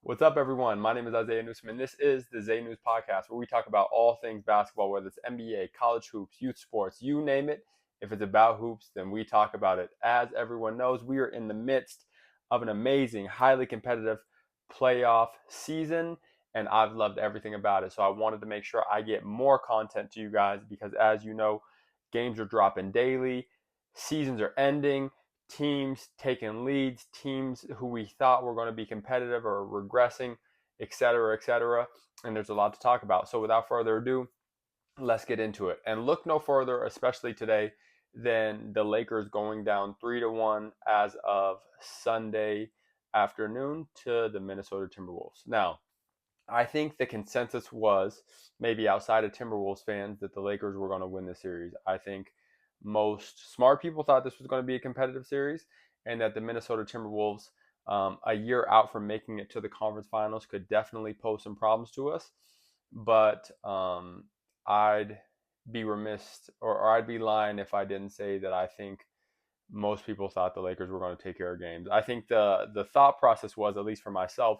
What's up, everyone? My name is ZayNews, and this is the ZayNews Podcast, where we talk about all things basketball, whether it's NBA, college hoops, youth sports, you name it. If it's about hoops, then we talk about it. As everyone knows, we are in the midst of an amazing, highly competitive playoff season, and I've loved everything about it. So I wanted to make sure I get more content to you guys because, as you know, games are dropping daily, seasons are ending, teams taking leads, teams who we thought were going to be competitive are regressing, et cetera, et cetera. And there's a lot to talk about. So without further ado, let's get into it. And look no further, especially today, than the Lakers going down 3-1 as of Sunday afternoon to the Minnesota Timberwolves. Now, I think the consensus was, maybe outside of Timberwolves fans, that the Lakers were going to win the series. I think most smart people thought this was going to be a competitive series and that the Minnesota Timberwolves, a year out from making it to the conference finals, could definitely pose some problems to us. But I'd be remiss, or I'd be lying if I didn't say that I think most people thought the Lakers were going to take care of games. I think the thought process was, at least for myself,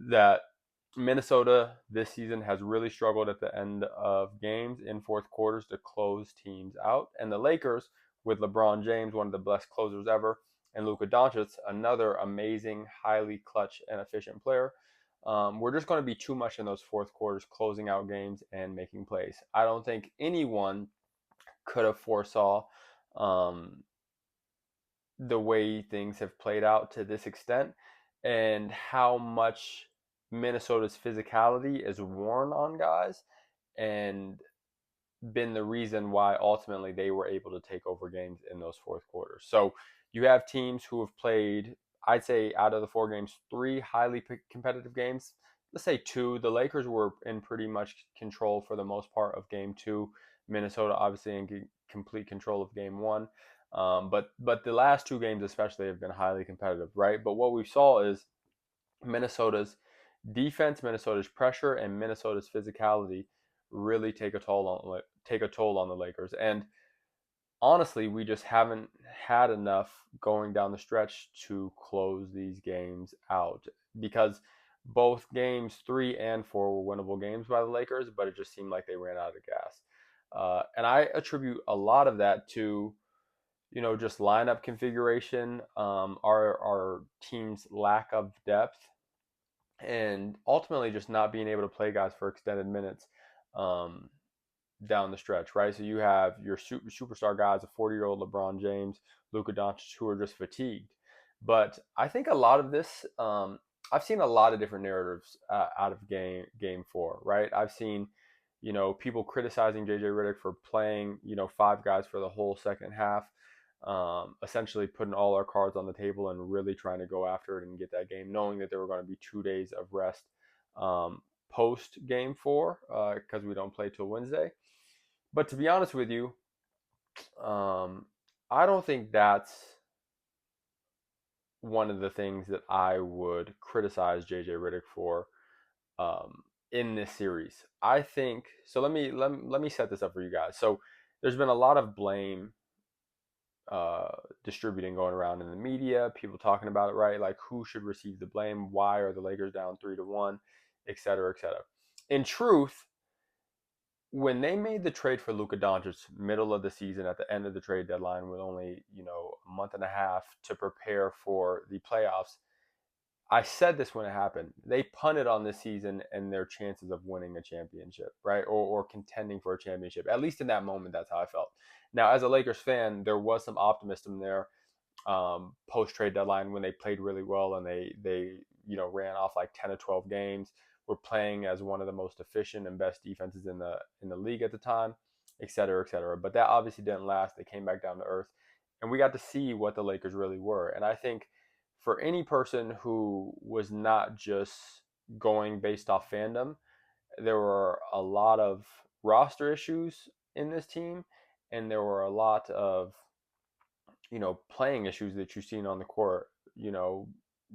that Minnesota this season has really struggled at the end of games in fourth quarters to close teams out. And the Lakers, with LeBron James, one of the best closers ever, and Luka Doncic, another amazing, highly clutch and efficient player, we're just going to be too much in those fourth quarters, closing out games and making plays. I don't think anyone could have foresaw um, the way things have played out to this extent and how much Minnesota's physicality is worn on guys and been the reason why ultimately they were able to take over games in those fourth quarters. So you have teams who have played, I'd say, out of the four games, three highly competitive games. Let's say two. The Lakers were in pretty much control for the most part of game two. Minnesota obviously in complete control of game one. But the last two games especially have been highly competitive, right? But what we saw is Minnesota's defense, Minnesota's pressure, and Minnesota's physicality really take a toll on the Lakers. And honestly, we just haven't had enough going down the stretch to close these games out because both games three and four were winnable games by the Lakers, but it just seemed like they ran out of gas. And I attribute a lot of that to just lineup configuration, our team's lack of depth, and ultimately just not being able to play guys for extended minutes um, down the stretch, right? So you have your superstar guys, a 40-year-old LeBron James, Luka Doncic, who are just fatigued. But I think a lot of this, I've seen a lot of different narratives out of game four, right? I've seen, people criticizing JJ Redick for playing, five guys for the whole second half, essentially putting all our cards on the table and really trying to go after it and get that game, knowing that there were going to be 2 days of rest post game four because we don't play till Wednesday. But to be honest with you, um, I don't think that's one of the things that I would criticize JJ Redick for in this series. I think so. Let me set this up for you guys. So there's been a lot of blame uh, distributing going around in the media, people talking about it, right? Like who should receive the blame? Why are the Lakers down 3-1, et cetera, et cetera. In truth, when they made the trade for Luka Doncic middle of the season at the end of the trade deadline with only, a month and a half to prepare for the playoffs, I said this when it happened. They punted on this season and their chances of winning a championship, right? Or contending for a championship. At least in that moment, that's how I felt. Now, as a Lakers fan, there was some optimism there post trade deadline when they played really well and they ran off like 10 or 12 games, were playing as one of the most efficient and best defenses in the league at the time, et cetera, et cetera. But that obviously didn't last. They came back down to earth, and we got to see what the Lakers really were. And I think for any person who was not just going based off fandom, there were a lot of roster issues in this team, and there were a lot of playing issues that you've seen on the court,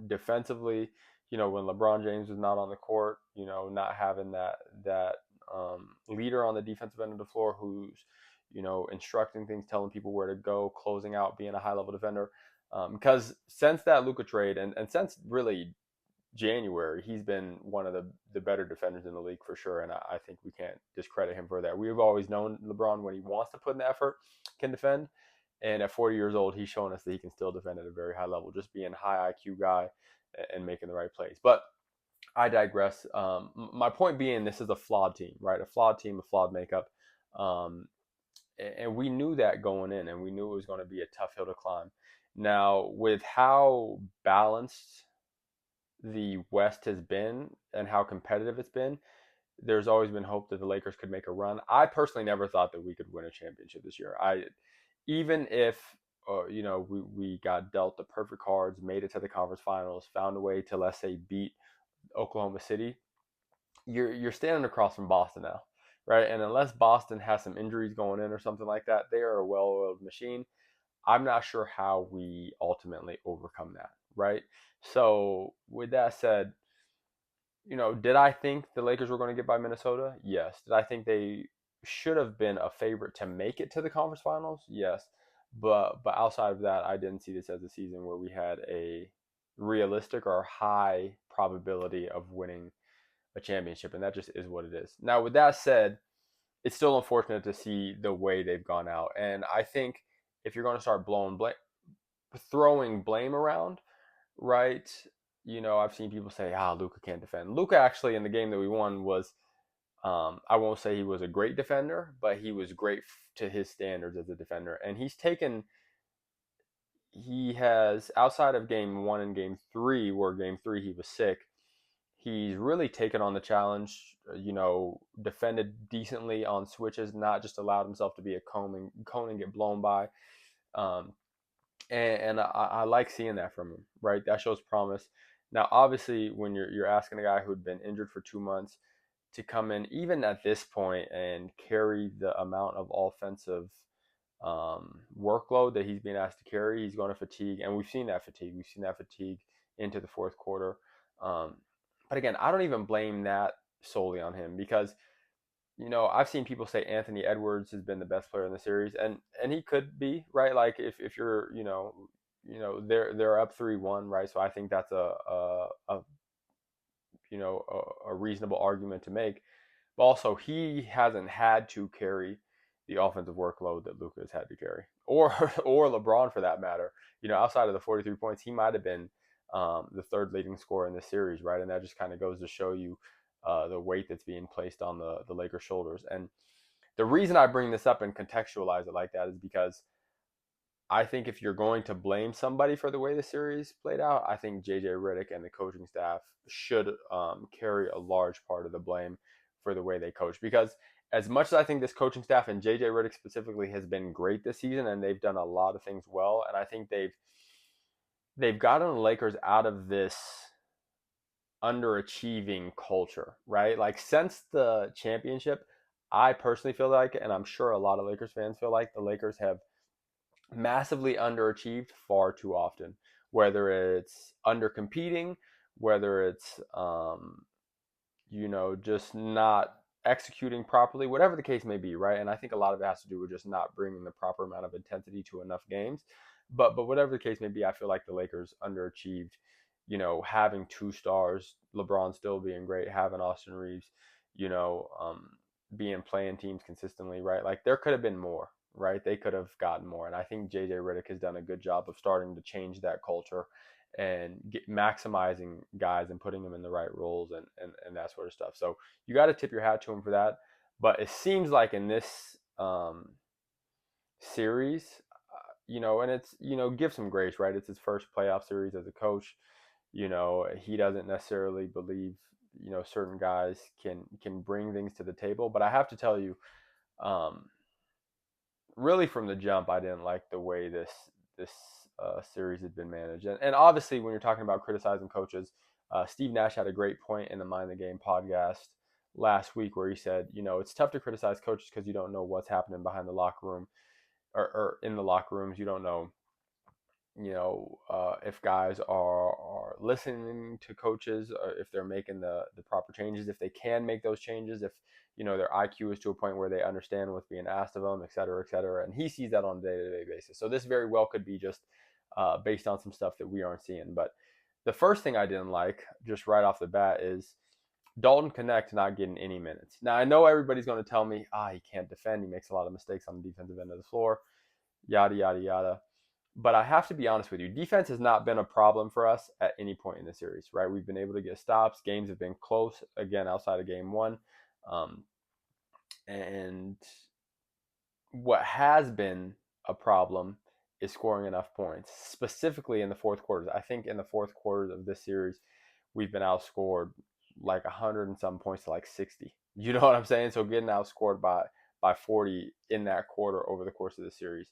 defensively, when LeBron James was not on the court, not having that leader on the defensive end of the floor who's, instructing things, telling people where to go, closing out, being a high level defender. Because since that Luka trade and since really January, he's been one of the better defenders in the league for sure, and I think we can't discredit him for that. We've always known LeBron, when he wants to put in the effort, can defend, and at 40 years old, he's shown us that he can still defend at a very high level, just being a high IQ guy and making the right plays. But I digress. My point being, this is a flawed team, right? A flawed team, a flawed makeup. Um, and we knew that going in, and we knew it was going to be a tough hill to climb. Now, with how balanced the West has been and how competitive it's been, there's always been hope that the Lakers could make a run. I personally never thought that we could win a championship this year. Even if we got dealt the perfect cards, made it to the conference finals, found a way to, let's say, beat Oklahoma City, you're standing across from Boston now, right? And unless Boston has some injuries going in or something like that, they are a well-oiled machine. I'm not sure how we ultimately overcome that, right? So with that said, did I think the Lakers were going to get by Minnesota? Yes. Did I think they should have been a favorite to make it to the conference finals? Yes. But outside of that, I didn't see this as a season where we had a realistic or high probability of winning a championship, and that just is what it is. Now, with that said, it's still unfortunate to see the way they've gone out, and I think if you're going to start throwing blame around, right? I've seen people say, Luka can't defend. Luka actually in the game that we won was, I won't say he was a great defender, but he was great to his standards as a defender. And he has, outside of game 1 and game 3, where game 3 he was sick, he's really taken on the challenge, defended decently on switches, not just allowed himself to be a cone and get blown by. And I like seeing that from him, right? That shows promise. Now, obviously, when you're asking a guy who had been injured for 2 months to come in, even at this point, and carry the amount of offensive workload that he's being asked to carry, he's going to fatigue, and we've seen that fatigue. We've seen that fatigue into the fourth quarter. But again, I don't even blame that solely on him, because I've seen people say Anthony Edwards has been the best player in the series, and he could be, right? Like if you're they're up 3-1, right? So I think that's a reasonable argument to make. But also, he hasn't had to carry the offensive workload that Luka has had to carry, or LeBron for that matter. Outside of the 43 points, he might have been the third leading scorer in this series, right? And that just kind of goes to show you the weight that's being placed on the Lakers' shoulders. And the reason I bring this up and contextualize it like that is because I think if you're going to blame somebody for the way the series played out, I think JJ Redick and the coaching staff should carry a large part of the blame for the way they coach. Because as much as I think this coaching staff and JJ Redick specifically has been great this season, and they've done a lot of things well, and I think they've gotten the Lakers out of this underachieving culture, right? Like since the championship, I personally feel like, and I'm sure a lot of Lakers fans feel like, the Lakers have massively underachieved far too often, whether it's undercompeting, whether it's just not executing properly, whatever the case may be, right? And I think a lot of it has to do with just not bringing the proper amount of intensity to enough games. But whatever the case may be, I feel like the Lakers underachieved. Having two stars, LeBron still being great, having Austin Reeves, you know, um, being playing teams consistently, right? Like there could have been more, right? They could have gotten more, and I think JJ Redick has done a good job of starting to change that culture and maximizing guys and putting them in the right roles and that sort of stuff. So you got to tip your hat to him for that. But it seems like in this series, and it's, give some grace, right? It's his first playoff series as a coach. He doesn't necessarily believe, certain guys can bring things to the table. But I have to tell you, really from the jump, I didn't like the way this series had been managed. And obviously, when you're talking about criticizing coaches, Steve Nash had a great point in the Mind the Game podcast last week where he said, it's tough to criticize coaches because you don't know what's happening behind the locker room or in the locker rooms. You don't know, if guys are listening to coaches, or if they're making the proper changes, if they can make those changes, if their IQ is to a point where they understand what's being asked of them, et cetera, et cetera. And he sees that on a day-to-day basis. So this very well could be just based on some stuff that we aren't seeing. But the first thing I didn't like, just right off the bat, is Dalton Connect not getting any minutes. Now, I know everybody's going to tell me, he can't defend. He makes a lot of mistakes on the defensive end of the floor, yada, yada, yada. But I have to be honest with you. Defense has not been a problem for us at any point in the series, right? We've been able to get stops. Games have been close, again, outside of game one. And what has been a problem is scoring enough points, specifically in the fourth quarters. I think in the fourth quarter of this series, we've been outscored like 100 and some points to like 60. You know what I'm saying? So getting outscored by 40 in that quarter over the course of the series.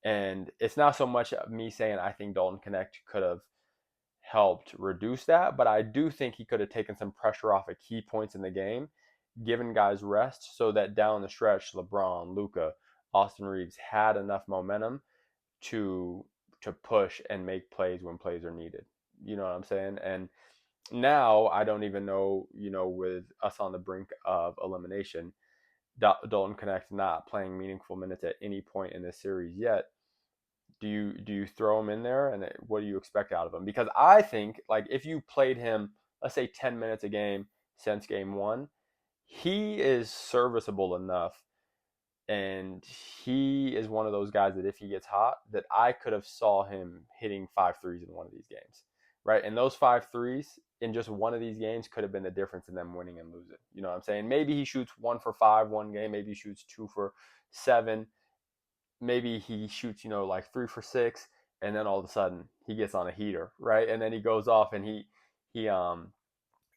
And it's not so much me saying I think Dalton Connect could have helped reduce that, but I do think he could have taken some pressure off at key points in the game, given guys rest, so that down the stretch, LeBron, Luka, Austin Reeves had enough momentum to push and make plays when plays are needed. You know what I'm saying? And now I don't even know, with us on the brink of elimination, Dalton Connect not playing meaningful minutes at any point in this series yet. Do you throw him in there, and what do you expect out of him? Because I think, like, if you played him, let's say 10 minutes a game since game one, he is serviceable enough, and he is one of those guys that if he gets hot, that I could have saw him hitting 5 threes in one of these games, right? And those 5 threes in just one of these games could have been the difference in them winning and losing. You know what I'm saying? Maybe he shoots 1 for 5 one game, maybe he shoots 2 for 7, maybe he shoots, like 3 for 6, and then all of a sudden he gets on a heater, right? And then he goes off and he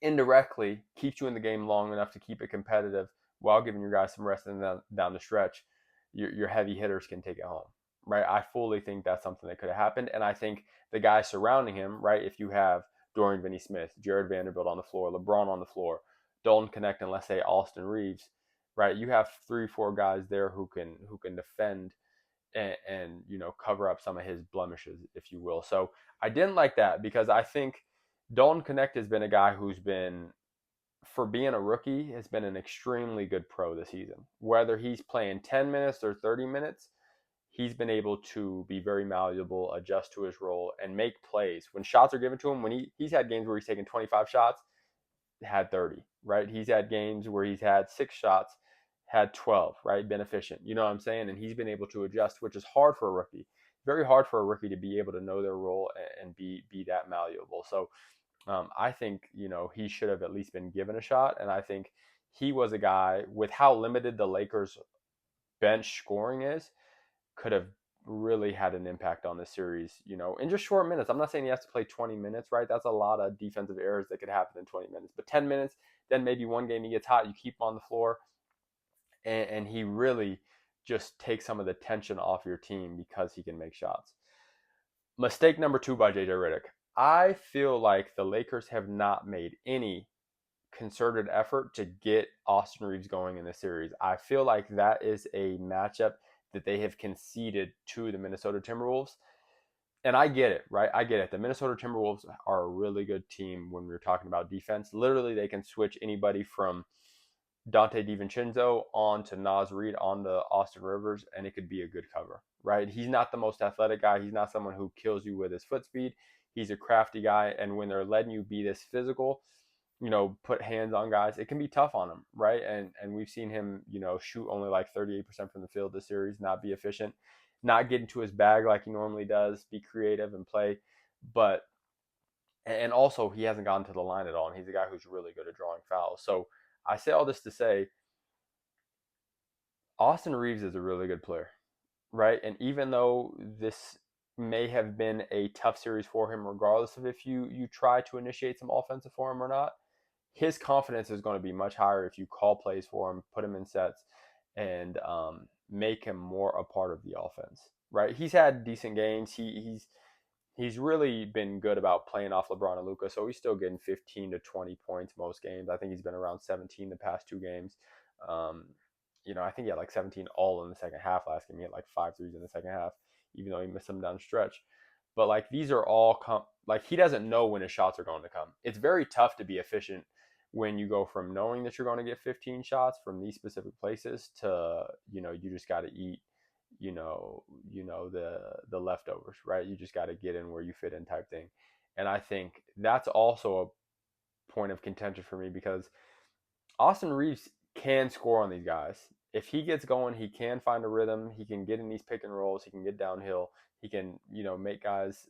indirectly keeps you in the game long enough to keep it competitive while giving your guys some rest, and then down the stretch, your heavy hitters can take it home, right? I fully think that's something that could have happened, and I think the guys surrounding him, right? If you have Dorian Finney-Smith, Jared Vanderbilt on the floor, LeBron on the floor, Dalton Connect, and let's say Austin Reeves, right? You have 3-4 guys there who can defend and cover up some of his blemishes, if you will. So I didn't like that because I think Dalton Connect has been a guy who's been, for being a rookie, has been an extremely good pro this season. Whether he's playing 10 minutes or 30 minutes, he's been able to be very malleable, adjust to his role, and make plays. When shots are given to him, when he's had games where he's taken 25 shots, had 30, right? He's had games where he's had 6 shots, had 12, right? Been efficient. You know what I'm saying? And he's been able to adjust, which is hard for a rookie. Very hard for a rookie to be able to know their role and be that malleable. So I think, he should have at least been given a shot. And I think he was a guy, with how limited the Lakers bench scoring is, could have really had an impact on the series, in just short minutes. I'm not saying he has to play 20 minutes, right? That's a lot of defensive errors that could happen in 20 minutes. But 10 minutes, then maybe one game he gets hot, you keep him on the floor, and he really just takes some of the tension off your team because he can make shots. Mistake number 2 by JJ Redick. I feel like the Lakers have not made any concerted effort to get Austin Reeves going in the series. I feel like that is a matchup that they have conceded to the Minnesota Timberwolves. And I get it, right? I get it. The Minnesota Timberwolves are a really good team when we're talking about defense. Literally, they can switch anybody from Dante DiVincenzo on to Naz Reid on to Austin Rivers, and it could be a good cover, right? He's not the most athletic guy. He's not someone who kills you with his foot speed. He's a crafty guy, and when they're letting you be this physical, put hands on guys, it can be tough on him, right? And we've seen him, shoot only like 38% from the field this series, not be efficient, not get into his bag like he normally does, be creative and play. But, and also he hasn't gotten to the line at all, and he's a guy who's really good at drawing fouls. So I say all this to say, Austin Reeves is a really good player, right? And even though this may have been a tough series for him, regardless of if you try to initiate some offensive for him or not, his confidence is going to be much higher if you call plays for him, put him in sets, and make him more a part of the offense, right? He's had decent games. He's really been good about playing off LeBron and Luka, so he's still getting 15 to 20 points most games. I think he's been around 17 the past 2 games. I think he had like 17 all in the second half last game. He had like 5 threes in the second half, even though he missed them down the stretch. But like these are all like he doesn't know when his shots are going to come. It's very tough to be efficient when you go from knowing that you're going to get 15 shots from these specific places to you just got to eat the leftovers, right? You just got to get in where you fit in type thing. And I think that's also a point of contention for me because Austin Reeves can score on these guys. If he gets going, he can find a rhythm. He can get in these pick and rolls. He can get downhill. He can, make guys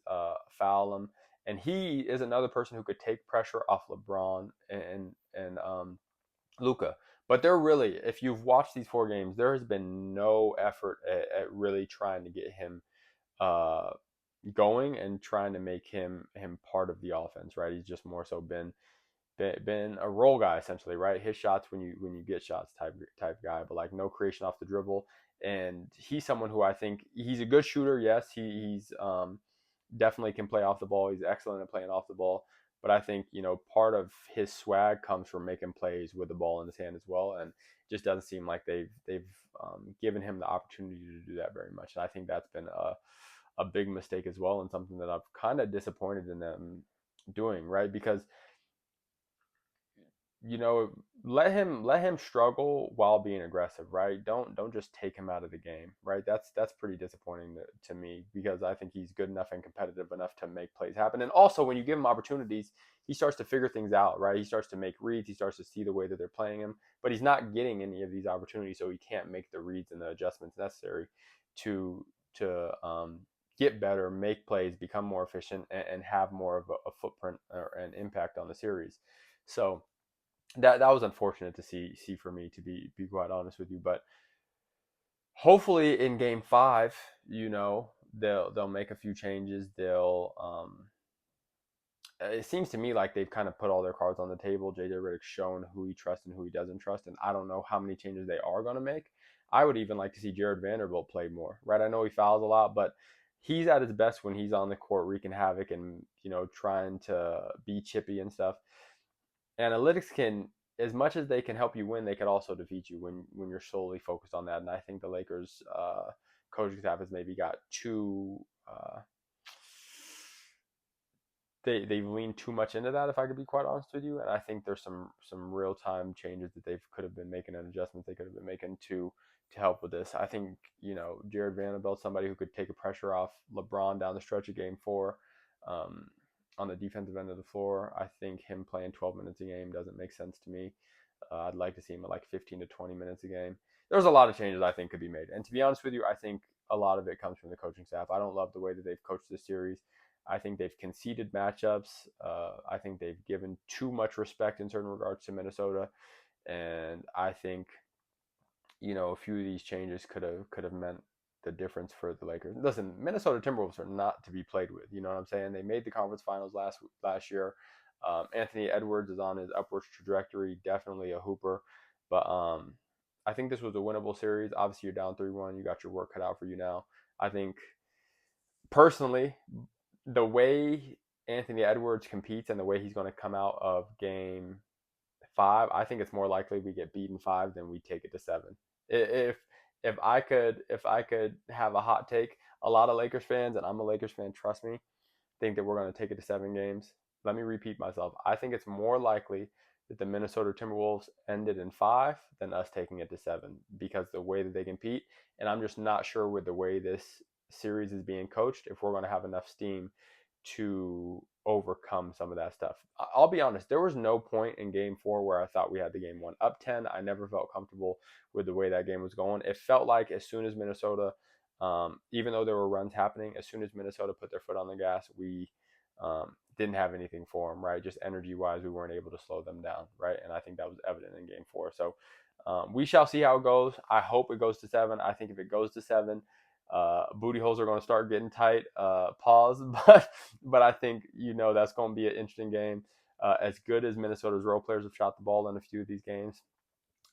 foul him. And he is another person who could take pressure off LeBron and Luka. But they're really, if you've watched these 4 games, there has been no effort at really trying to get him uh, going and trying to make him part of the offense, right? He's just more so been a role guy essentially, right? His shots when you get shots type guy, but like no creation off the dribble. And he's someone who I think he's a good shooter. Yes, he's definitely can play off the ball. He's excellent at playing off the ball. But I think part of his swag comes from making plays with the ball in his hand as well, and it just doesn't seem like they've given him the opportunity to do that very much. And I think that's been a big mistake as well, and something that I've kind of disappointed in them doing, right? Because let him struggle while being aggressive, right? Don't just take him out of the game, right? That's pretty disappointing to me because I think he's good enough and competitive enough to make plays happen. And also, when you give him opportunities, he starts to figure things out, right? He starts to make reads. He starts to see the way that they're playing him, but he's not getting any of these opportunities, so he can't make the reads and the adjustments necessary to get better, make plays, become more efficient, and have more of a footprint or an impact on the series. So that was unfortunate to see for me, to be quite honest with you. But hopefully in game 5, they'll make a few changes. It seems to me like they've kind of put all their cards on the table. JJ Redick's shown who he trusts and who he doesn't trust, and I don't know how many changes they are going to make. I would even like to see Jared Vanderbilt play more, right? I know he fouls a lot, but he's at his best when he's on the court wreaking havoc and trying to be chippy and stuff. Analytics can, as much as they can help you win, they could also defeat you when you're solely focused on that. And I think the Lakers coaching staff has maybe got too they've leaned too much into that, if I could be quite honest with you. And I think there's some real time changes that they could have been making and adjustments they could have been making to help with this. I think Jared Vanderbilt, somebody who could take a pressure off LeBron down the stretch of game 4. On the defensive end of the floor, I think him playing 12 minutes a game doesn't make sense to me. I'd like to see him at like 15 to 20 minutes a game. There's a lot of changes I think could be made. And to be honest with you, I think a lot of it comes from the coaching staff. I don't love the way that they've coached this series. I think they've conceded matchups. I think they've given too much respect in certain regards to Minnesota. And I think, a few of these changes could have meant the difference for the Lakers. Listen, Minnesota Timberwolves are not to be played with. You know what I'm saying? They made the conference finals last year. Anthony Edwards is on his upward trajectory, definitely a hooper. But I think this was a winnable series. Obviously, you're down 3-1. You got your work cut out for you now. I think, personally, the way Anthony Edwards competes and the way he's going to come out of game 5, I think it's more likely we get beaten 5 than we take it to 7. If I could have a hot take, a lot of Lakers fans, and I'm a Lakers fan, trust me, think that we're going to take it to 7 games. Let me repeat myself. I think it's more likely that the Minnesota Timberwolves ended in 5 than us taking it to 7 because the way that they compete. And I'm just not sure with the way this series is being coached if we're going to have enough steam to overcome some of that stuff. I'll be honest, there was no point in game 4 where I thought we had the game won. Up 10, I never felt comfortable with the way that game was going. It felt like as soon as Minnesota, even though there were runs happening, as soon as Minnesota put their foot on the gas, we didn't have anything for them, right? Just energy-wise, we weren't able to slow them down, right? And I think that was evident in game 4. So we shall see how it goes. I hope it goes to 7. I think if it goes to 7, booty holes are going to start getting tight. Pause, but I think that's going to be an interesting game. As good as Minnesota's role players have shot the ball in a few of these games,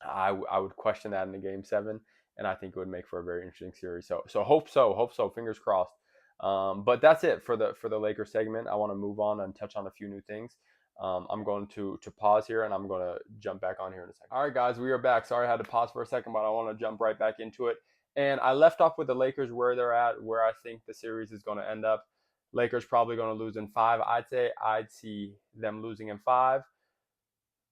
I would question that in the game 7, and I think it would make for a very interesting series. So hope so. Fingers crossed. But that's it for the Lakers segment. I want to move on and touch on a few new things. I'm going to pause here, and I'm going to jump back on here in a second. All right, guys, we are back. Sorry I had to pause for a second, but I want to jump right back into it. And I left off with the Lakers where they're at, where I think the series is going to end up. Lakers probably going to lose in 5. I'd see them losing in 5,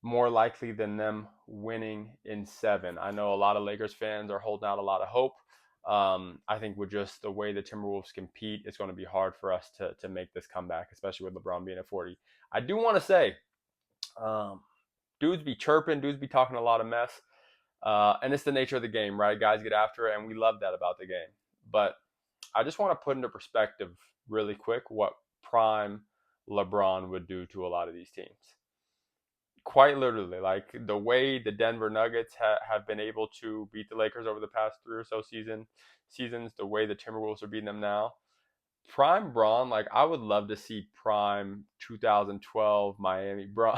more likely than them winning in 7. I know a lot of Lakers fans are holding out a lot of hope. I think with just the way the Timberwolves compete, it's going to be hard for us to make this comeback, especially with LeBron being at 40. I do want to say, um, dudes be chirping, dudes be talking a lot of mess, and it's the nature of the game, right? Guys get after it, and we love that about the game. But I just want to put into perspective really quick what prime LeBron would do to a lot of these teams. Quite literally, like the way the Denver Nuggets have been able to beat the Lakers over the past 3 or so seasons, the way the Timberwolves are beating them now. Prime Braun, like I would love to see prime 2012 Miami Braun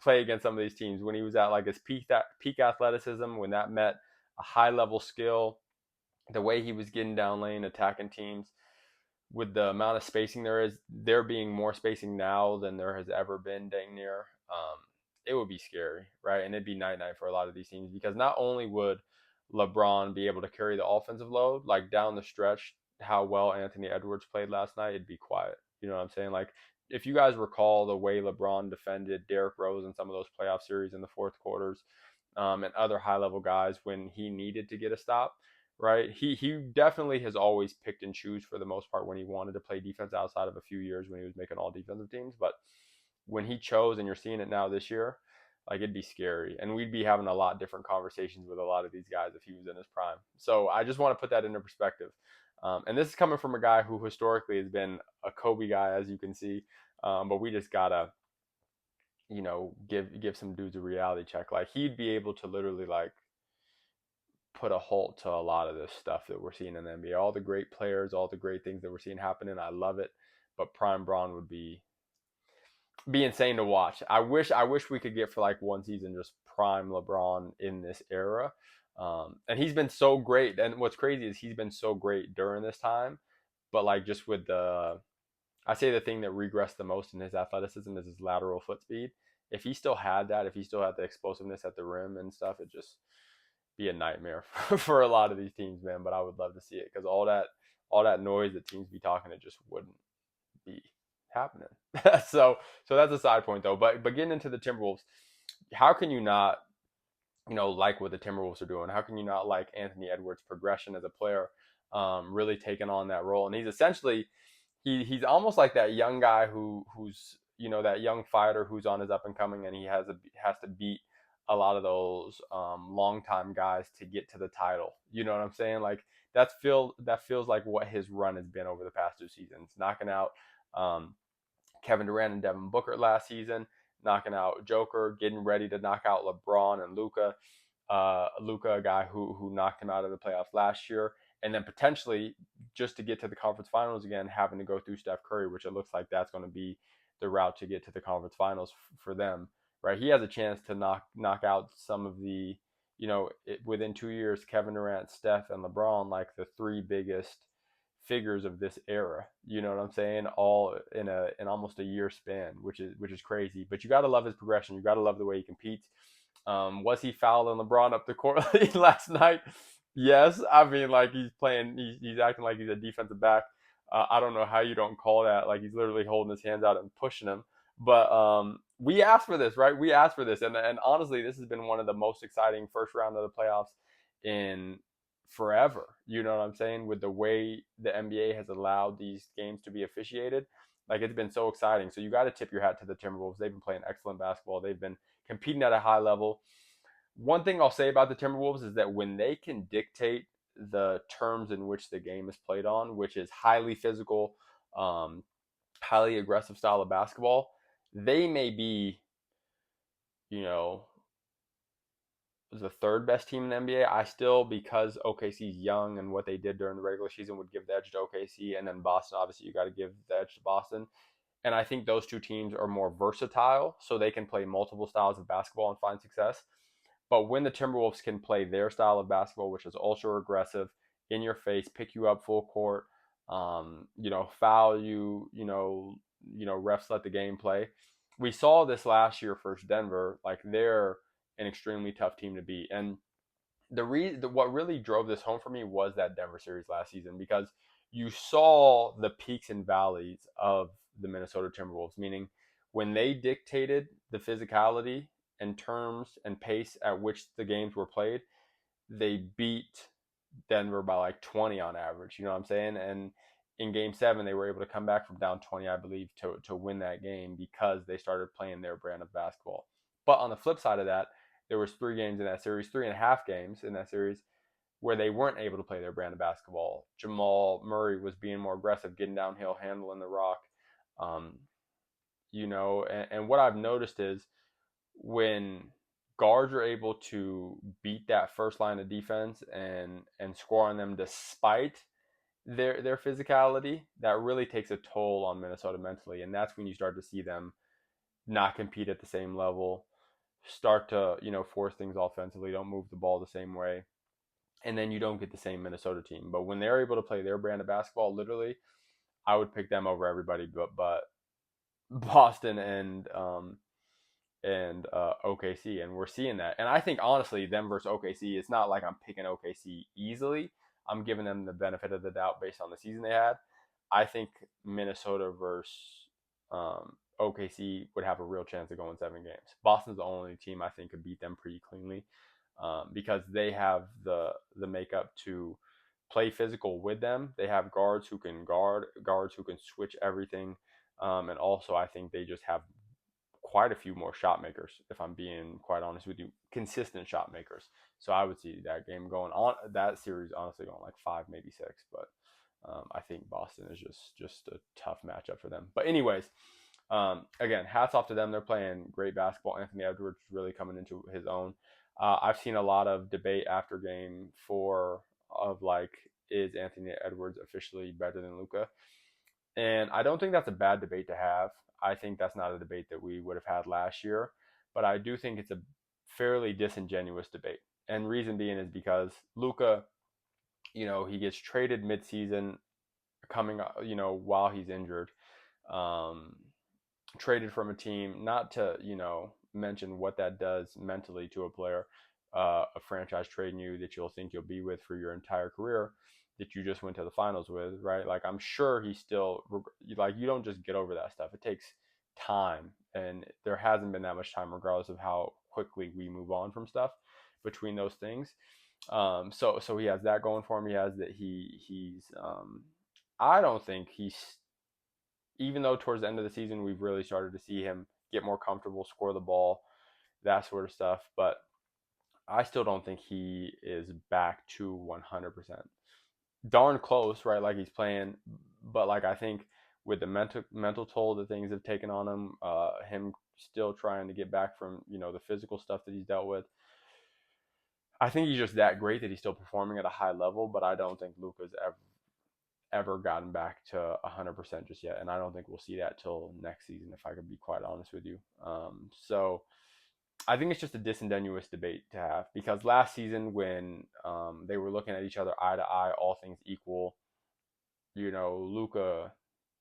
play against some of these teams when he was at like his peak athleticism, when that met a high level skill, the way he was getting down lane, attacking teams. With the amount of spacing there being more spacing now than there has ever been, dang near. It would be scary, right? And it'd be night night for a lot of these teams because not only would LeBron be able to carry the offensive load, like down the stretch, how well Anthony Edwards played last night, it'd be quiet. You know what I'm saying? Like if you guys recall the way LeBron defended Derrick Rose in some of those playoff series in the fourth quarters, and other high level guys when he needed to get a stop, right? He definitely has always picked and choose for the most part when he wanted to play defense outside of a few years when he was making all defensive teams. But when he chose, and you're seeing it now this year, like it'd be scary. And we'd be having a lot different conversations with a lot of these guys if he was in his prime. So I just want to put that into perspective. And this is coming from a guy who historically has been a Kobe guy, as you can see. But we just gotta, give some dudes a reality check. Like he'd be able to literally like put a halt to a lot of this stuff that we're seeing in the NBA. All the great players, all the great things that we're seeing happening. I love it. But Prime Braun would be insane to watch. I wish we could get for like one season just prime LeBron in this era. And he's been so great. And what's crazy is he's been so great during this time. But like just with I say the thing that regressed the most in his athleticism is his lateral foot speed. If he still had that, if he still had the explosiveness at the rim and stuff, it just be a nightmare for a lot of these teams, man. But I would love to see it because all that noise that teams be talking, it just wouldn't be happening. So that's a side point though. But getting into the Timberwolves, how can you not, like what the Timberwolves are doing? How can you not like Anthony Edwards' progression as a player, really taking on that role? And he's essentially he's almost like that young guy who's that young fighter who's on his up and coming, and he has to beat a lot of those longtime guys to get to the title. You know what I'm saying? Like that feels like what his run has been over the past 2 seasons, knocking out Kevin Durant and Devin Booker last season, knocking out Joker, getting ready to knock out LeBron and Luka. Luka, a guy who knocked him out of the playoffs last year, and then potentially just to get to the conference finals again, having to go through Steph Curry, which it looks like that's going to be the route to get to the conference finals for them, right? He has a chance to knock out some of the, within 2 years, Kevin Durant, Steph, and LeBron, like the three biggest figures of this era. You know what I'm saying? All in almost a year span, which is crazy. But you got to love his progression. You got to love the way he competes. Was he fouling LeBron up the court last night? Yes. I mean, like he's acting like he's a defensive back. I don't know how you don't call that. Like he's literally holding his hands out and pushing him. But we asked for this, right? We asked for this, and honestly, this has been one of the most exciting first round of the playoffs in forever. You know what I'm saying? With the way the NBA has allowed these games to be officiated, like it's been so exciting. So you got to tip your hat to the Timberwolves. They've been playing excellent basketball. They've been competing at a high level. One thing I'll say about the Timberwolves is that when they can dictate the terms in which the game is played on, which is highly physical, highly aggressive style of basketball, they may be, the third best team in the NBA. I still, because OKC's young and what they did during the regular season, would give the edge to OKC. And then Boston, obviously, you got to give the edge to Boston. And I think those two teams are more versatile, so they can play multiple styles of basketball and find success. But when the Timberwolves can play their style of basketball, which is ultra aggressive, in your face, pick you up full court, foul you, refs let the game play. We saw this last year for Denver. Like they're an extremely tough team to beat. And what really drove this home for me was that Denver series last season, because you saw the peaks and valleys of the Minnesota Timberwolves, meaning when they dictated the physicality and terms and pace at which the games were played, they beat Denver by like 20 on average. You know what I'm saying? And in Game 7, they were able to come back from down 20, I believe, to win that game because they started playing their brand of basketball. But on the flip side of that, there was 3 games in that series, 3.5 games in that series where they weren't able to play their brand of basketball. Jamal Murray was being more aggressive, getting downhill, handling the rock. Um, and what I've noticed is when guards are able to beat that first line of defense and score on them despite their physicality, that really takes a toll on Minnesota mentally, and that's when you start to see them not compete at the same level, start to force things offensively, don't move the ball the same way, and then you don't get the same Minnesota team. But when they're able to play their brand of basketball, literally, I would pick them over everybody but Boston and OKC, and we're seeing that. And I think honestly, them versus OKC, it's not like I'm picking OKC easily. I'm giving them the benefit of the doubt based on the season they had. I think Minnesota versus OKC would have a real chance of going 7 games. Boston's the only team I think could beat them pretty cleanly because they have the makeup to play physical with them. They have guards who can guard, guards who can switch everything, and also I think they just have quite a few more shot makers, if I'm being quite honest with you, consistent shot makers. So I would see that game going on, that series honestly going like 5, maybe 6. But I think Boston is just a tough matchup for them. But anyways, again, hats off to them. They're playing great basketball. Anthony Edwards is really coming into his own. I've seen a lot of debate after game 4 of like, is Anthony Edwards officially better than Luka? And I don't think that's a bad debate to have. I think that's not a debate that we would have had last year, but I do think it's a fairly disingenuous debate. And reason being is because Luka, he gets traded midseason, coming, while he's injured, um, traded from a team. Not to, mention what that does mentally to a player, a franchise trading you that you'll think you'll be with for your entire career, that you just went to the finals with, right? Like, I'm sure he's still, like, you don't just get over that stuff. It takes time, and there hasn't been that much time, regardless of how quickly we move on from stuff between those things. So he has that going for him. He has that he's I don't think he's, even though towards the end of the season we've really started to see him get more comfortable, score the ball, that sort of stuff, but I still don't think he is back to 100%. Darn close, right? Like, he's playing, but like, I think with the mental toll that things have taken on him still trying to get back from the physical stuff that he's dealt with. I think he's just that great that he's still performing at a high level, but I don't think Luka's ever gotten back to 100% just yet, and I don't think we'll see that till next season, if I could be quite honest with you. So I think it's just a disingenuous debate to have, because last season when they were looking at each other eye to eye, all things equal, Luka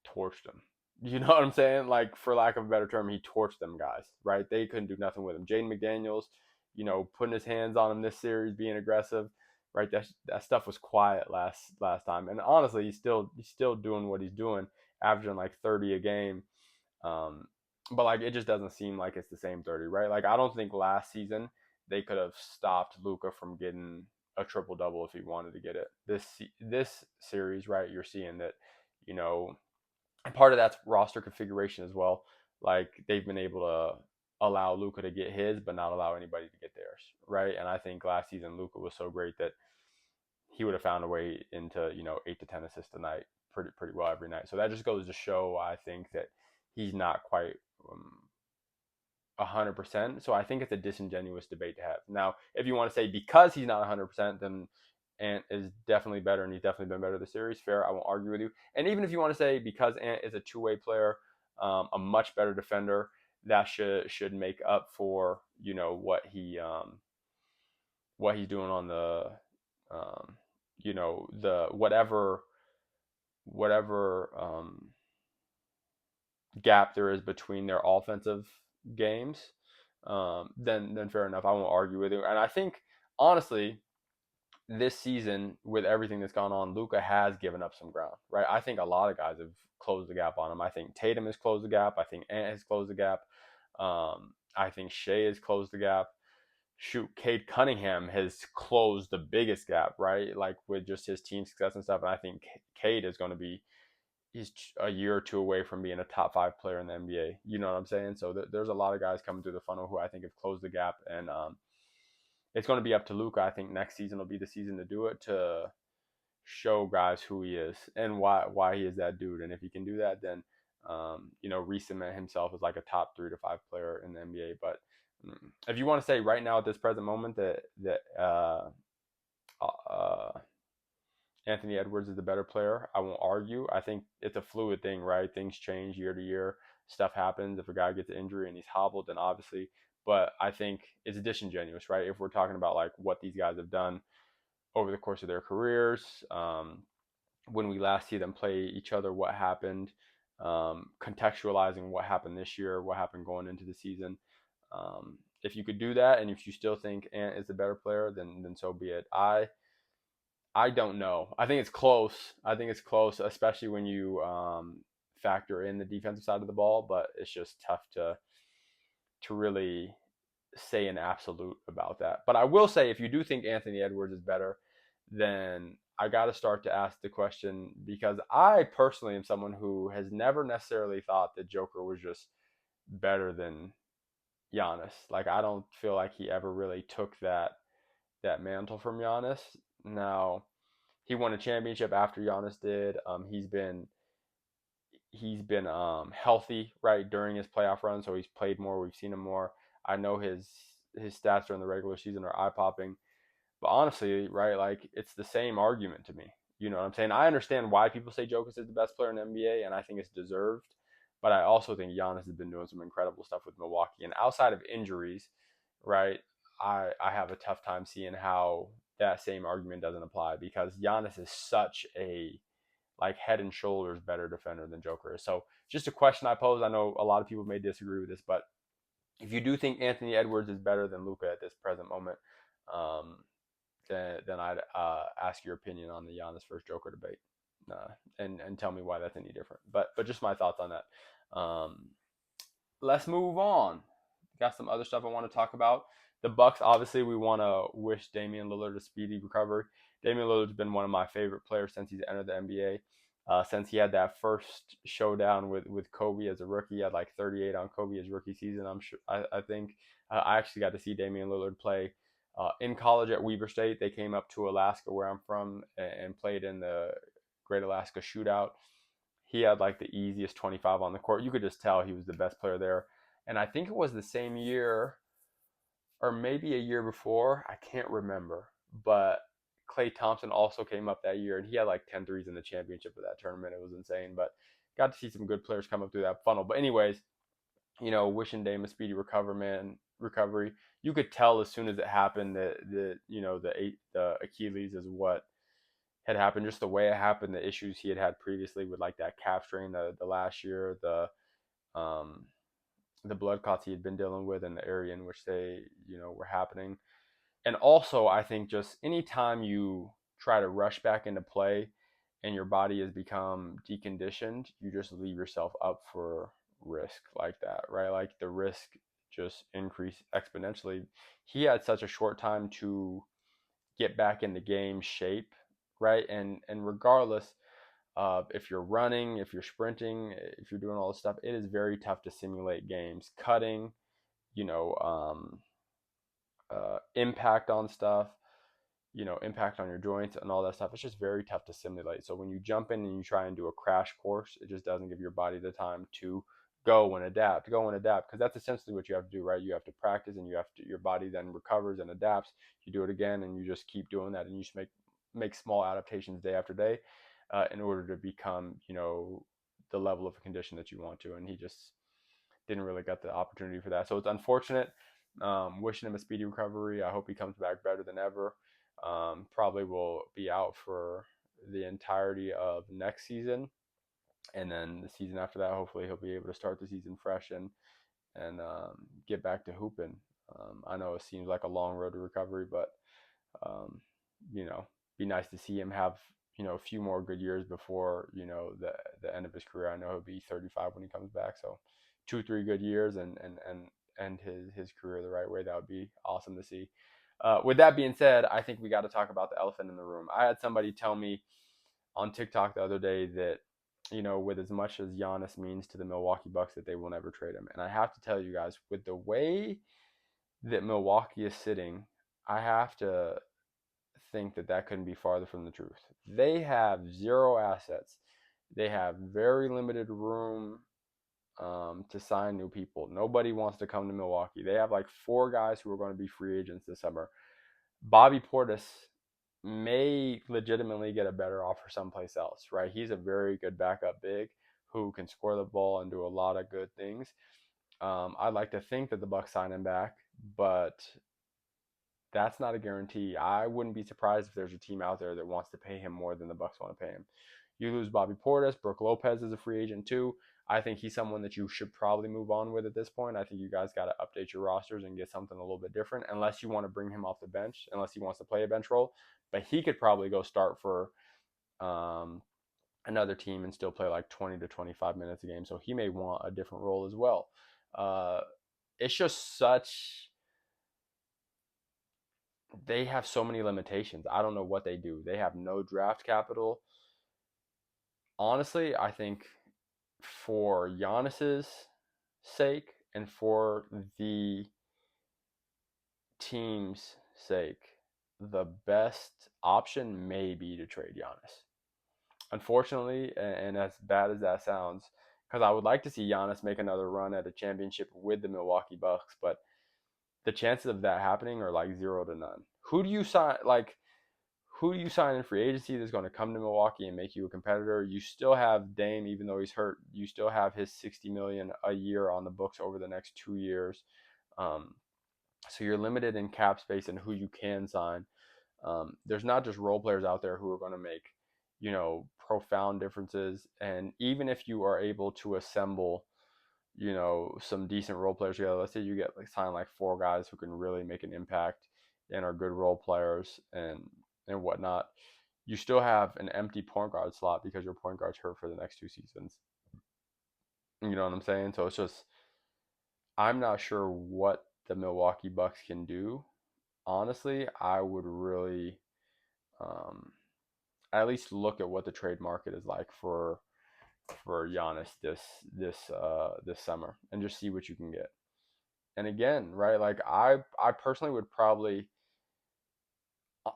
torched them. You know what I'm saying? Like, for lack of a better term, he torched them guys, right? They couldn't do nothing with him. Jaden McDaniels, putting his hands on him this series, being aggressive, right? That stuff was quiet last time. And honestly, he's still doing what he's doing, averaging like 30 a game. But like, it just doesn't seem like it's the same 30, right? Like, I don't think last season they could have stopped Luka from getting a triple double if he wanted to get it. This series, right? You're seeing that, and part of that's roster configuration as well. Like, they've been able to allow Luka to get his, but not allow anybody to get theirs, right? And I think last season Luka was so great that he would have found a way into 8 to 10 assists a night pretty well every night. So that just goes to show, I think, that he's not quite 100%. So I think it's a disingenuous debate to have. Now, if you want to say because he's not 100%, then Ant is definitely better, and he's definitely been better this series, fair, I won't argue with you. And even if you want to say because Ant is a two-way player, a much better defender, that should make up for what he's doing on the the whatever gap there is between their offensive games, then fair enough. I won't argue with you. And I think, honestly, this season, with everything that's gone on, Luka has given up some ground, right? I think a lot of guys have closed the gap on him. I think Tatum has closed the gap. I think Ant has closed the gap. I think Shea has closed the gap. Cade Cunningham has closed the biggest gap, right? Like with just his team success and stuff. And I think Cade is going to be, he's a year or two away from being a top 5 player in the NBA. You know what I'm saying? So there's a lot of guys coming through the funnel who I think have closed the gap. And it's going to be up to Luka. I think next season will be the season to do it, to show guys who he is and why he is that dude. And if he can do that, then re-cement himself as like a top 3 to 5 player in the NBA. But if you want to say right now at this present moment that Anthony Edwards is the better player, I won't argue. I think it's a fluid thing, right? Things change year to year. Stuff happens. If a guy gets an injury and he's hobbled, then obviously. But I think it's disingenuous, right? If we're talking about like what these guys have done over the course of their careers, when we last see them play each other, what happened, contextualizing what happened this year, what happened going into the season. If you could do that, and if you still think Ant is the better player, then so be it. I don't know. I think it's close. Especially when you factor in the defensive side of the ball. But it's just tough to really say an absolute about that. But I will say, if you do think Anthony Edwards is better, then I got to start to ask the question, because I personally am someone who has never necessarily thought that Joker was just better than Giannis. Like, I don't feel like he ever really took that mantle from Giannis. Now, he won a championship after Giannis did. He's been healthy, right, during his playoff run, so he's played more. We've seen him more. I know his stats during the regular season are eye popping, but honestly, right, like, it's the same argument to me. You know what I'm saying? I understand why people say Jokic is the best player in the NBA, and I think it's deserved. But I also think Giannis has been doing some incredible stuff with Milwaukee. And outside of injuries, right, I have a tough time seeing how that same argument doesn't apply, because Giannis is such a like head and shoulders better defender than Joker is. So just a question I pose. I know a lot of people may disagree with this, but if you do think Anthony Edwards is better than Luka at this present moment, um, then I'd ask your opinion on the Giannis versus Joker debate, and tell me why that's any different. But just my thoughts on that. Let's move on. Got some other stuff I want to talk about. The Bucks, obviously, we want to wish Damian Lillard a speedy recovery. Damian Lillard's been one of my favorite players since he's entered the NBA. Since he had that first showdown with Kobe as a rookie, he had like 38 on Kobe his rookie season. I think I actually got to see Damian Lillard play in college at Weber State. They came up to Alaska, where I'm from, and played in the Great Alaska Shootout. He had like the easiest 25 on the court. You could just tell he was the best player there. And I think it was the same year, or maybe a year before, I can't remember, but Klay Thompson also came up that year, and he had like 10 threes in the championship of that tournament. It was insane, but got to see some good players come up through that funnel. But anyways, wishing Dame a speedy recovery. You could tell as soon as it happened that the Achilles is what had happened, just the way it happened, the issues he had previously with like that calf strain the last year, um, the blood clots he had been dealing with in the area in which they were happening. And also, I think just anytime you try to rush back into play and your body has become deconditioned, you just leave yourself up for risk like that, right? Like the risk just increase exponentially. He had such a short time to get back into game shape, right? And regardless of if you're running, if you're sprinting, if you're doing all this stuff, it is very tough to simulate games. Cutting, you know, um, impact on stuff, impact on your joints and all that stuff. It's just very tough to simulate. So when you jump in and you try and do a crash course, it just doesn't give your body the time to go and adapt, because that's essentially what you have to do, right? You have to practice, and your body then recovers and adapts. You do it again, and you just keep doing that, and you just make small adaptations day after day, in order to become, the level of condition that you want to. And he just didn't really get the opportunity for that. So it's unfortunate. Wishing him a speedy recovery. I hope he comes back better than ever. Probably will be out for the entirety of next season, and then the season after that, hopefully he'll be able to start the season fresh and get back to hooping. I know it seems like a long road to recovery, but um, be nice to see him have a few more good years before the end of his career. I know he'll be 35 when he comes back, so 2-3 good years, and end his career the right way. That would be awesome to see. With that being said, I think we got to talk about the elephant in the room. I had somebody tell me on TikTok the other day that, with as much as Giannis means to the Milwaukee Bucks, that they will never trade him. And I have to tell you guys, with the way that Milwaukee is sitting, I have to think that couldn't be farther from the truth. They have zero assets. They have very limited room to sign new people. Nobody wants to come to Milwaukee. They have like 4 guys who are going to be free agents this summer. Bobby Portis may legitimately get a better offer someplace else, right? He's a very good backup big who can score the ball and do a lot of good things. I'd like to think that the Bucks sign him back, but that's not a guarantee. I wouldn't be surprised if there's a team out there that wants to pay him more than the Bucks want to pay him. You lose Bobby Portis. Brook Lopez is a free agent too. I think he's someone that you should probably move on with at this point. I think you guys got to update your rosters and get something a little bit different, unless you want to bring him off the bench, unless he wants to play a bench role. But he could probably go start for another team and still play like 20 to 25 minutes a game. So he may want a different role as well. It's just such... They have so many limitations. I don't know what they do. They have no draft capital. Honestly, I think for Giannis's sake and for the team's sake, the best option may be to trade Giannis. Unfortunately, and as bad as that sounds, because I would like to see Giannis make another run at a championship with the Milwaukee Bucks, but the chances of that happening are like 0 to none. Who do you sign? Who do you sign in free agency that's going to come to Milwaukee and make you a competitor? You still have Dame, even though he's hurt. You still have his $60 million a year on the books over the next 2 years. So you're limited in cap space and who you can sign. There's not just role players out there who are going to make, profound differences. And even if you are able to assemble, some decent role players together, let's say you get sign 4 guys who can really make an impact and are good role players and whatnot, you still have an empty point guard slot because your point guard's hurt for the next 2 seasons. You know what I'm saying? So it's just, I'm not sure what the Milwaukee Bucks can do. Honestly, I would really at least look at what the trade market is like for Giannis this summer and just see what you can get. And again, right, I personally would probably,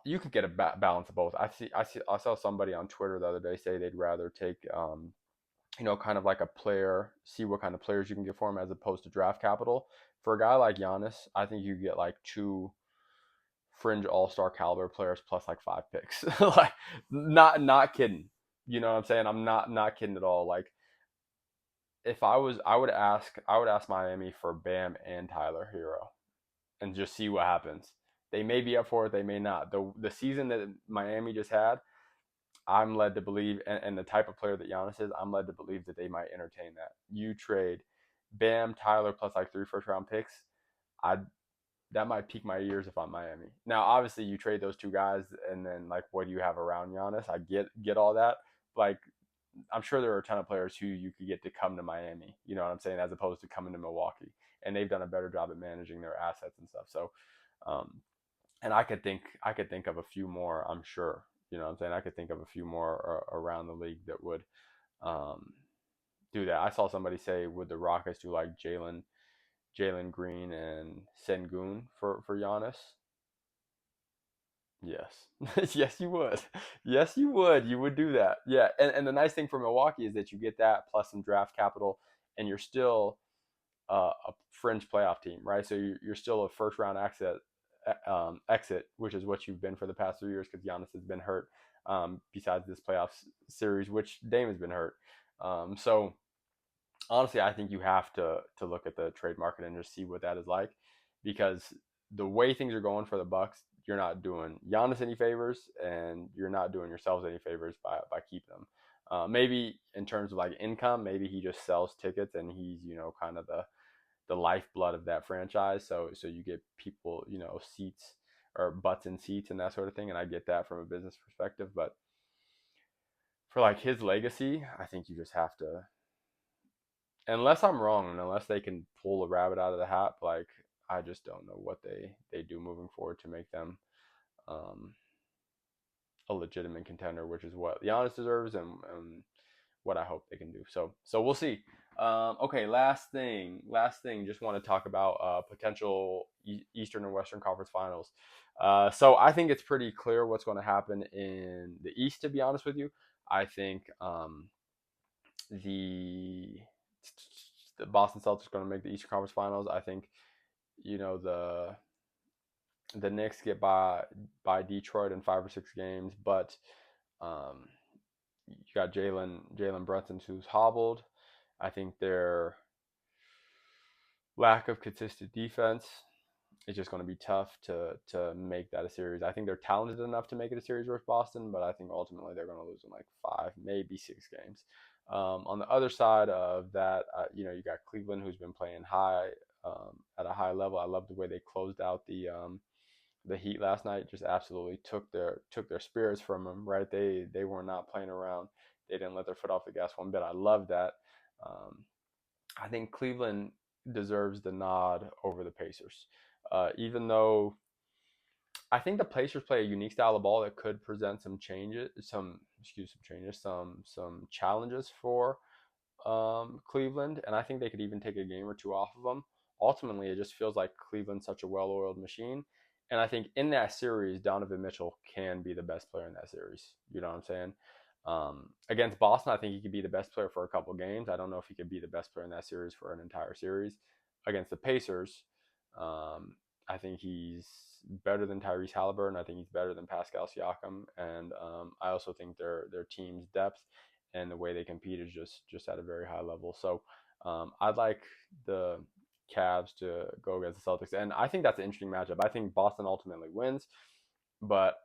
you could get a balance of both. I saw somebody on Twitter the other day say they'd rather take kind of like a player, see what kind of players you can get for him as opposed to draft capital. For a guy like Giannis, I think you get 2 fringe all-star caliber players plus 5 picks. Not kidding. You know what I'm saying? I'm not kidding at all. If I would ask Miami for Bam and Tyler Hero and just see what happens. They may be up for it, they may not. The season that Miami just had, I'm led to believe, and the type of player that Giannis is, I'm led to believe that they might entertain that. You trade Bam, Tyler plus 3 first-round picks, that might pique my ears if I'm Miami. Now, obviously, you trade those 2 guys, and then what do you have around Giannis? I get all that. I'm sure there are a ton of players who you could get to come to Miami. You know what I'm saying? As opposed to coming to Milwaukee, and they've done a better job at managing their assets and stuff. So, and I could think of a few more. I'm sure. You know what I'm saying? I could think of a few more around the league that would do that. I saw somebody say, would the Rockets do Jalen Green and Sengun for Giannis? Yes. Yes, you would. Yes, you would. You would do that. Yeah. And the nice thing for Milwaukee is that you get that plus some draft capital, and you're still a fringe playoff team, right? So you're still a first round exit, which is what you've been for the past 3 years because Giannis has been hurt. Besides this playoffs series, which Dame has been hurt. So honestly, I think you have to look at the trade market and just see what that is like, because the way things are going for the Bucks, you're not doing Giannis any favors, and you're not doing yourselves any favors by keeping them. Maybe in terms of income, maybe he just sells tickets and he's kind of the lifeblood of that franchise. So you get people seats or butts in seats and that sort of thing, and I get that from a business perspective. But for his legacy, I think you just have to unless I'm wrong, and unless they can pull a rabbit out of the hat, like I just don't know what they do moving forward to make them um, a legitimate contender, which is what Giannis deserves and what I hope they can do. So we'll see. Okay, last thing. Just want to talk about potential Eastern and Western Conference Finals. So I think it's pretty clear what's going to happen in the East. To be honest with you, I think the the Boston Celtics are going to make the Eastern Conference Finals. I think the Knicks get by Detroit in 5 or 6 games, but um, you got Jalen Brunson who's hobbled. I think their lack of consistent defense is just going to be tough to make that a series. I think they're talented enough to make it a series versus Boston, but I think ultimately they're going to lose in like 5, maybe 6 games. On the other side of that, you got Cleveland who's been playing high at a high level. I love the way they closed out the Heat last night. Just absolutely took their spirits from them. Right, they were not playing around. They didn't let their foot off the gas one bit. I love that. Um, I think Cleveland deserves the nod over the Pacers, even though I think the Pacers play a unique style of ball that could present some changes, some challenges for Cleveland, and I think they could even take a game or two off of them. Ultimately, it just feels like Cleveland's such a well-oiled machine, and I think in that series, Donovan Mitchell can be the best player in that series. You know what I'm saying? Against Boston, I think he could be the best player for a couple games. I don't know if he could be the best player in that series for an entire series. Against the Pacers, um, I think he's better than Tyrese Halliburton. I think he's better than Pascal Siakam, and I also think their team's depth and the way they compete is just at a very high level. So I'd like the Cavs to go against the Celtics, and I think that's an interesting matchup. I think Boston ultimately wins, but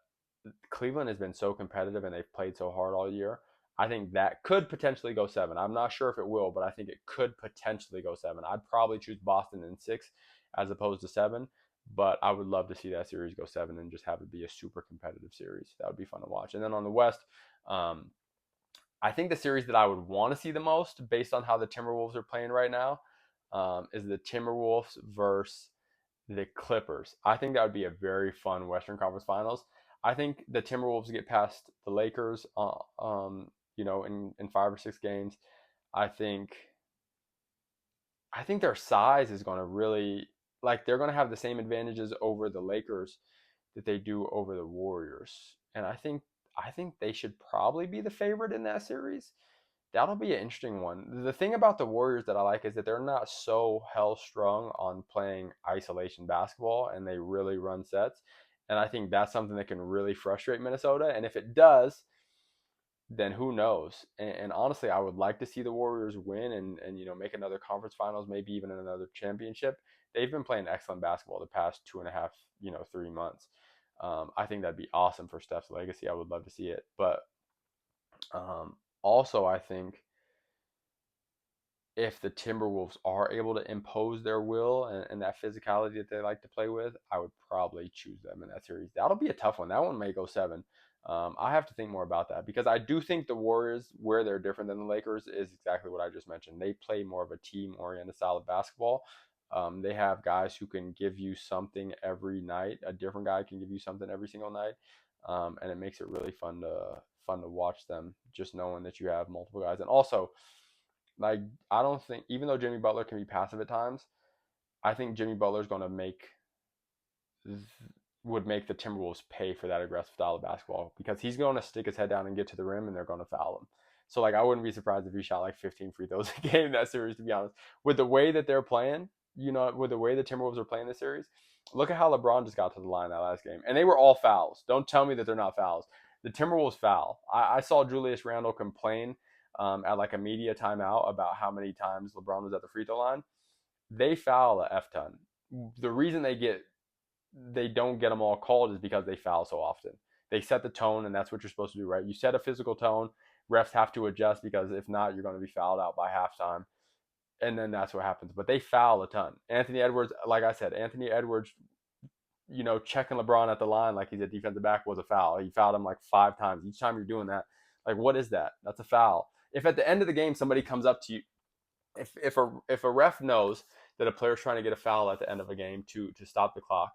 Cleveland has been so competitive and they've played so hard all year. I think that could potentially go 7. I'm not sure if it will, but I think it could potentially go 7. I'd probably choose Boston in 6 as opposed to 7, but I would love to see that series go 7 and just have it be a super competitive series. That would be fun to watch. And then on the West, um, I think the series that I would want to see the most, based on how the Timberwolves are playing right now, is the Timberwolves versus the Clippers. I think that would be a very fun Western Conference Finals. I think the Timberwolves get past the Lakers, in 5 or 6 games. I think their size is going to really they're going to have the same advantages over the Lakers that they do over the Warriors, and I think they should probably be the favorite in that series. That'll be an interesting one. The thing about the Warriors that I like is that they're not so hell strung on playing isolation basketball and they really run sets. And I think that's something that can really frustrate Minnesota. And if it does, then who knows? And honestly, I would like to see the Warriors win and make another conference finals, maybe even another championship. They've been playing excellent basketball the past 2.5, 3 months. I think that'd be awesome for Steph's legacy. I would love to see it. But also, I think if the Timberwolves are able to impose their will and that physicality that they like to play with, I would probably choose them in that series. That'll be a tough one. That one may go 7. I have to think more about that because I do think the Warriors, where they're different than the Lakers, is exactly what I just mentioned. They play more of a team-oriented style of basketball. They have guys who can give you something every night. A different guy can give you something every single night, and it makes it really fun to watch them. Just knowing that you have multiple guys, and also like I don't think even though Jimmy Butler can be passive at times, I think Jimmy Butler's going to would make the Timberwolves pay for that aggressive style of basketball because he's going to stick his head down and get to the rim and they're going to foul him. So I wouldn't be surprised if he shot like 15 free throws a game in that series, to be honest. With the way that they're playing, with the way the Timberwolves are playing this series, look at how LeBron just got to the line that last game. And they were all fouls. Don't tell me that they're not fouls. The Timberwolves foul. I saw Julius Randle complain at a media timeout about how many times LeBron was at the free throw line. They foul a F ton. The reason they don't get them all called is because they foul so often. They set the tone, and that's what you're supposed to do, right? You set a physical tone. Refs have to adjust because if not, you're going to be fouled out by halftime. And then that's what happens. But they foul a ton. Anthony Edwards, like I said, checking LeBron at the line like he's a defensive back was a foul. He fouled him 5 times. Each time you're doing that, what is that? That's a foul. If at the end of the game somebody comes up to you if a ref knows that a player's trying to get a foul at the end of a game to stop the clock,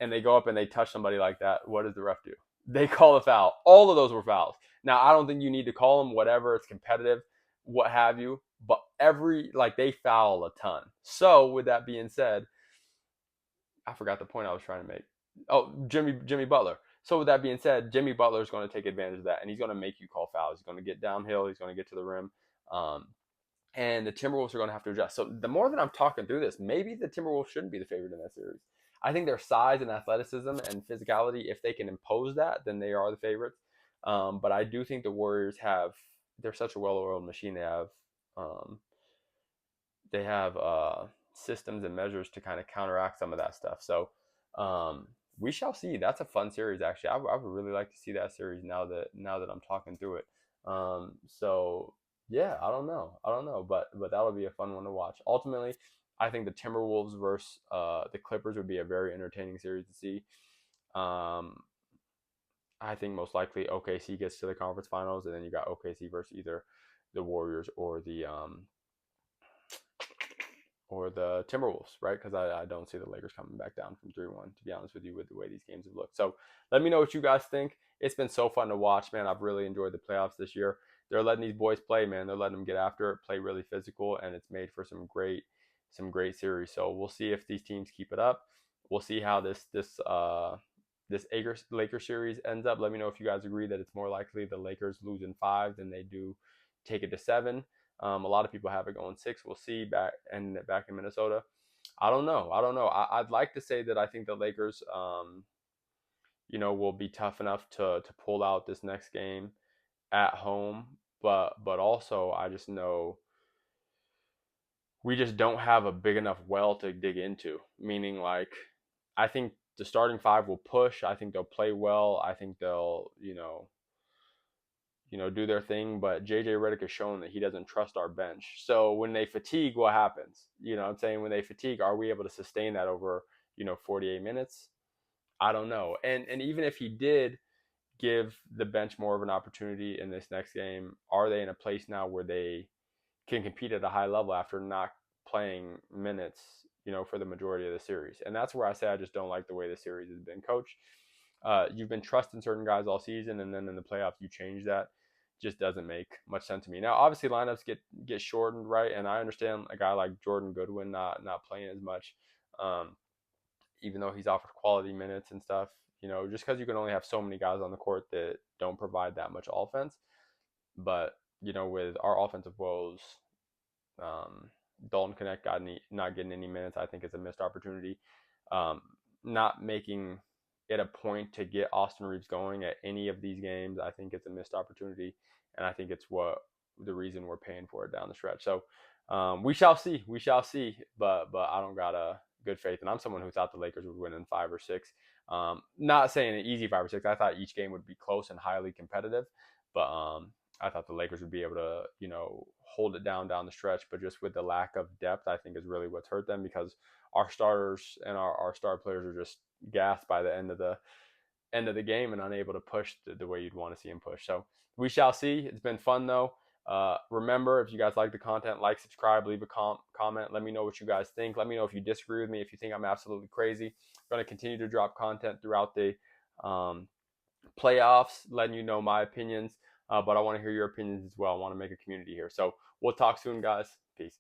and they go up and they touch somebody like that, what does the ref do? They call a foul. All of those were fouls. Now, I don't think you need to call them, whatever, it's competitive, what have you, but they foul a ton. So, with that being said, I forgot the point I was trying to make. Oh, Jimmy Butler. So, with that being said, Jimmy Butler is going to take advantage of that, and he's going to make you call fouls. He's going to get downhill. He's going to get to the rim. Um, and the Timberwolves are going to have to adjust. So the more that I'm talking through this, maybe the Timberwolves shouldn't be the favorite in that series. I think their size and athleticism and physicality, if they can impose that, then they are the favorites. But I do think the Warriors they're such a well-oiled machine. Um, they have systems and measures to kind of counteract some of that stuff. So we shall see. That's a fun series, actually. I would really like to see that series now that I'm talking through it. So yeah, I don't know, but that'll be a fun one to watch. Ultimately, I think the Timberwolves versus the Clippers would be a very entertaining series to see. I think most likely OKC gets to the conference finals, and then you got OKC versus either the Warriors or the Timberwolves, right? Because I don't see the Lakers coming back down from 3-1, to be honest with you, with the way these games have looked. So let me know what you guys think. It's been so fun to watch, man. I've really enjoyed the playoffs this year. They're letting these boys play, man. They're letting them get after it, play really physical, and it's made for some great series. So we'll see if these teams keep it up. We'll see how this Lakers series ends up. Let me know if you guys agree that it's more likely the Lakers lose in 5 than they do take it to 7. A lot of people have it going 6. We'll see back in Minnesota. I don't know. I'd like to say that I think the Lakers, will be tough enough to pull out this next game at home. But also, I just know we just don't have a big enough well to dig into. Meaning, like, I think the starting 5 will push. I think they'll play well. I think they'll, do their thing, but JJ Redick has shown that he doesn't trust our bench. So when they fatigue, what happens? You know what I'm saying? When they fatigue, are we able to sustain that over, 48 minutes? I don't know. And even if he did give the bench more of an opportunity in this next game, are they in a place now where they can compete at a high level after not playing minutes, for the majority of the series? And that's where I say I just don't like the way the series has been coached. You've been trusting certain guys all season, and then in the playoffs you change that. Just doesn't make much sense to me. Now, obviously, lineups get shortened, right? And I understand a guy like Jordan Goodwin not playing as much, even though he's offered quality minutes and stuff. Just because you can only have so many guys on the court that don't provide that much offense. But with our offensive woes, Dalton Connect not getting any minutes, I think is a missed opportunity. Not making it a point to get Austin Reeves going at any of these games, I think it's a missed opportunity, and I think it's the reason we're paying for it down the stretch. So we shall see, but I don't got a good faith, and I'm someone who thought the Lakers would win in 5 or 6. Not saying an easy 5 or 6. I thought each game would be close and highly competitive, but I thought the Lakers would be able to, hold it down the stretch, but just with the lack of depth, I think is really what's hurt them, because our starters and our star players are just gassed by the end of the game and unable to push the way you'd want to see them push. So we shall see. It's been fun though. Remember, if you guys like the content, like, subscribe, leave a comment. Let me know what you guys think. Let me know if you disagree with me, if you think I'm absolutely crazy. I'm going to continue to drop content throughout the playoffs, letting you know my opinions. But I want to hear your opinions as well. I want to make a community here. So we'll talk soon, guys. Peace.